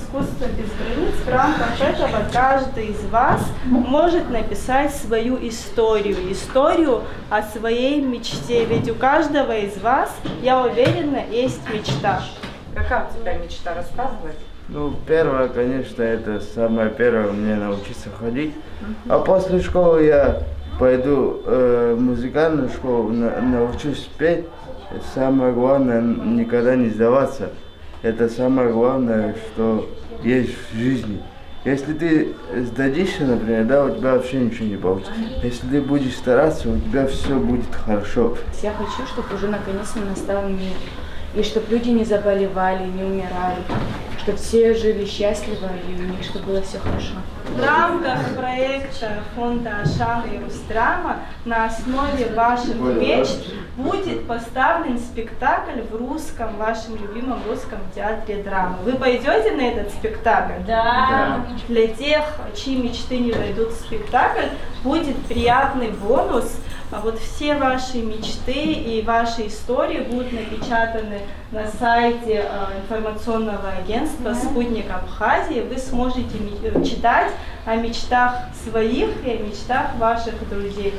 искусство без границ. В рамках этого каждый из вас может написать свою историю о своей мечте. Ведь у каждого из вас, я уверена, есть мечта. Какая у тебя мечта? Рассказывай. Ну, первое, конечно, это самое первое, мне научиться ходить. А после школы я пойду в музыкальную школу, научусь петь. Самое главное, никогда не сдаваться. Это самое главное, что есть в жизни. Если ты сдадишься, например, да, у тебя вообще ничего не получится. Если ты будешь стараться, у тебя все будет хорошо. Я хочу, чтобы уже наконец-то настал мир. И чтобы люди не заболевали, не умирали. Чтобы все жили счастливо и у них чтобы было все хорошо. В рамках проекта фонда Ашана и Русдрама на основе ваших мечт будет поставлен спектакль в русском, вашем любимом русском театре драмы. Вы пойдете на этот спектакль? Да. Для тех, чьи мечты не войдут в спектакль, будет приятный бонус. Вот все ваши мечты и ваши истории будут напечатаны на сайте информационного агентства «Спутник Абхазии». Вы сможете читать о мечтах своих и о мечтах ваших друзей.